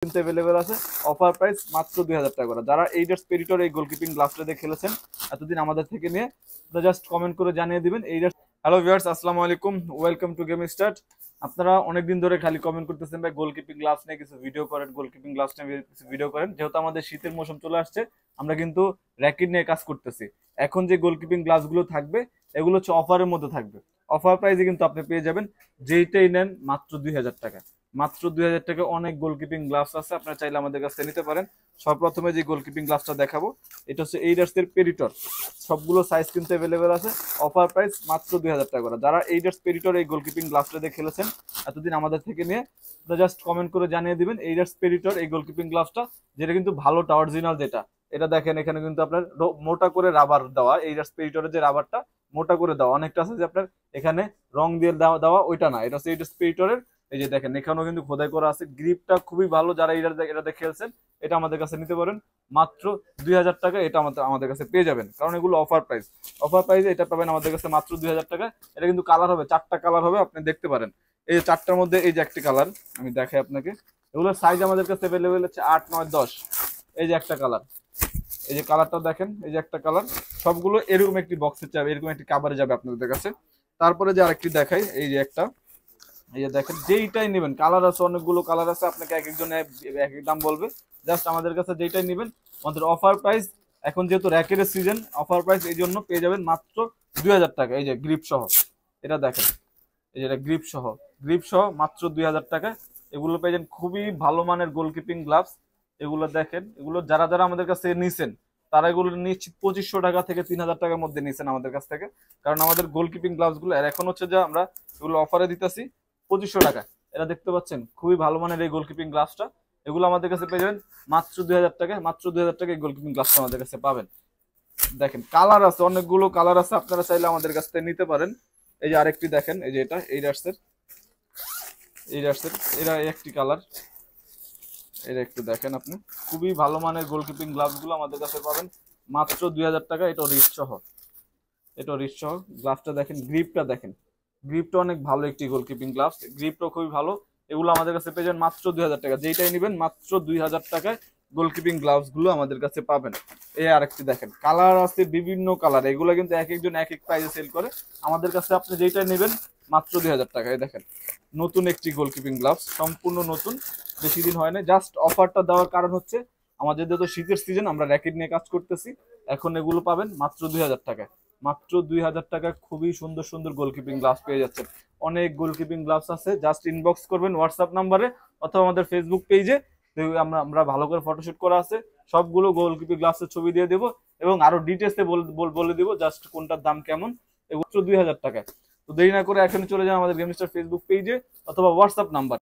কিন্তু अवेलेबल আছে offer price মাত্র 2000 টাকা করে। যারা এইডার স্পিরিটর এই গোলকিপিং গ্লাভসটা দিয়ে খেলেছেন এতদিন আমাদের থেকে নিয়ে জাস্ট কমেন্ট করে জানিয়ে দিবেন এইডার। হ্যালো ভিউয়ার্স, আসসালামু আলাইকুম, ওয়েলকাম টু গেম স্টার্ট। আপনারা অনেকদিন ধরে খালি কমেন্ট করতেছেন ভাই গোলকিপিং গ্লাভস নিয়ে কিছু ভিডিও করেন, গোলকিপিং গ্লাভস নিয়ে কিছু ভিডিও করেন। যেহেতু আমাদের শীতের মৌসুম চলে আসছে, আমরা কিন্তু র্যাকেট নিয়ে কাজ করতেছি। এখন যে গোলকিপিং গ্লাভস গুলো থাকবে এগুলো হচ্ছে অফারের মধ্যে থাকবে। অফার প্রাইসে কিন্তু আপনি পেয়ে যাবেন যেইটাই নেন মাত্র 2000 টাকা। মাত্র 2000 টাকা অনেক গোলকিপিং গ্লাভস আছে, আপনারা চাইলে আমাদের কাছে নিতে পারেন। সর্বপ্রথমে যে গোলকিপিং গ্লাভসটা দেখাবো এটা হচ্ছে এইডার্সের পেরিটর। সবগুলো সাইজ কিন্তু अवेलेबल আছে, অফার প্রাইস মাত্র 2000 টাকা করে। যারা এইডার্স পেরিটর এই গোলকিপিং গ্লাভসটা দিয়ে খেলেছেন এতদিন আমাদের থেকে নিয়ে জাস্ট কমেন্ট করে জানিয়ে দিবেন এইডার্স পেরিটর এই গোলকিপিং গ্লাভসটা, যেটা কিন্তু ভালোটা অরিজিনাল যেটা। এটা দেখেন এখানে কিন্তু আপনার মোটা করে রাবার দেওয়া, এইডার্স পেরিটরের যে রাবারটা মোটা করে দেওয়া। অনেকটা আছে যে আপনার এখানে রং দিয়ে দেওয়া ওইটা না, এটা হচ্ছে এইডার্স পেরিটরের। এই যে দেখেন এখানেও কিন্তু খোদাই করা আছে, গ্রিপটা খুবই ভালো। যারা এটাতে খেলছেন এটা আমাদের কাছে নিতে পারেন মাত্র 2000 টাকা। এটা আমাদের কাছে পেয়ে যাবেন, কারণ এগুলো অফার প্রাইস। অফার প্রাইসে এটা পাবেন আমাদের কাছে মাত্র 2000 টাকা। এটা কিন্তু কালার হবে, 4টা কালার হবে, আপনি দেখতে পারেন। এই যে 4টার মধ্যে এই যে একটি কালার আমি দেখাই আপনাকে। এগুলোর সাইজ আমাদের কাছে अवेलेबल হচ্ছে 8, 9, 10। এই যে একটা কালার, এই যে কালারটা দেখেন, এই যে একটা কালার। সবগুলো এরকম একটি বক্সে যাবে, এরকম একটি কাভারে যাবে আপনাদের কাছে। তারপরে যে আরেকটি দেখাই, এই যে একটা, এই যে দেখেন যেইটাই নেবেন কালার আছে, অনেকগুলো কালার আছে, আপনাকে এক একজনে এক এক দাম বলবে। জাস্ট আমাদের কাছে যেইটাই নেবেন আমাদের অফার প্রাইস। এখন যেহেতু র্যাকেটের সিজন, অফার প্রাইস এই জন্য পেয়ে যাবেন মাত্র 2000 টাকা। এই যে গ্রিপ সহ এটা দেখেন, এই যে এটা গ্রিপ সহ মাত্র 2000 টাকা। এগুলো পেয়ে যাবেন খুবই ভালো মানের গোলকিপিং গ্লাভস। এগুলো দেখেন, এগুলো যারা যারা আমাদের কাছে নিছেন তারা এগুলো নিশ্চিত 2500 টাকা থেকে 3000 টাকার মধ্যে নিছেন আমাদের কাছ থেকে। কারণ আমাদের গোলকিপিং গ্লাভস গুলো আর এখন হচ্ছে যে আমরা এগুলো অফারে দিতেছি 2500 টাকা। এটা দেখতে পাচ্ছেন খুবই ভালো মানের এই গোলকিপিং গ্লাভসটা। এগুলো আমাদের কাছে পেয়ে যাবেন মাত্র 2000 টাকা। মাত্র 2000 টাকা এই গোলকিপিং গ্লাভসটা আমাদের কাছে পাবেন। দেখেন কালার আছে, অনেকগুলো কালার আছে, আপনারা চাইলে আমাদের কাছ থেকে নিতে পারেন। এই যে আরেকটি দেখেন, এই যে এটা এইডার্সের এটা একটি কালার। এটা একটু দেখেন আপনি, খুবই ভালো মানের গোলকিপিং গ্লাভস গুলো আমাদের কাছে পাবেন মাত্র 2000 টাকা। এটা রিস্ট সহ, গ্লাভসটা দেখেন, গ্রিপটা দেখেন, গ্রিপটা অনেক ভালো একটি গোলকিপিং গ্লাভস, গ্রিপটা খুবই ভালো। এগুলো আমাদের কাছে পেয়ে যাবেন মাত্র 2000 টাকা। যেইটাই নেবেন মাত্র 2000 টাকায় গোলকিপিং গ্লাভস গুলো আমাদের কাছে পাবেন। এই আরেকটি দেখেন, কালার আছে বিভিন্ন কালার, এগুলো কিন্তু এক একজন এক এক প্রাইসে সেল করে। আমাদের কাছে আপনি যেইটাই নেবেন মাত্র 2000 টাকায়। দেখেন নতুন একটি গোলকিপিং গ্লাভস, সম্পূর্ণ নতুন, বেশি দিন হয় না। জাস্ট অফারটা দেওয়ার কারণ হচ্ছে আমাদের যেহেতু শীতের সিজন, আমরা র্যাকেট নিয়ে কাজ করতেছি। এখন এগুলো পাবেন মাত্র 2000 টাকায়। মাত্র 2000 টাকায় খুবই সুন্দর সুন্দর গোলকিপিং গ্লাভস পেয়ে যাচ্ছেন। অনেক গোলকিপিং গ্লাভস আছে, জাস্ট ইনবক্স করবেন হোয়াটসঅ্যাপ নাম্বারে অথবা আমাদের ফেসবুক পেজে। আমরা ভালো করে ফটোশুট করা আছে, সবগুলো গোলকিপিং গ্লাভসের ছবি দিয়ে দেবো এবং আরো ডিটেলসে বলে দিব জাস্ট কোনটার দাম কেমন। মাত্র 2000 টাকায়। তো দেরি না করে এখন চলে যান আমাদের গেম স্টার ফেসবুক পেজে অথবা হোয়াটসঅ্যাপ নাম্বার।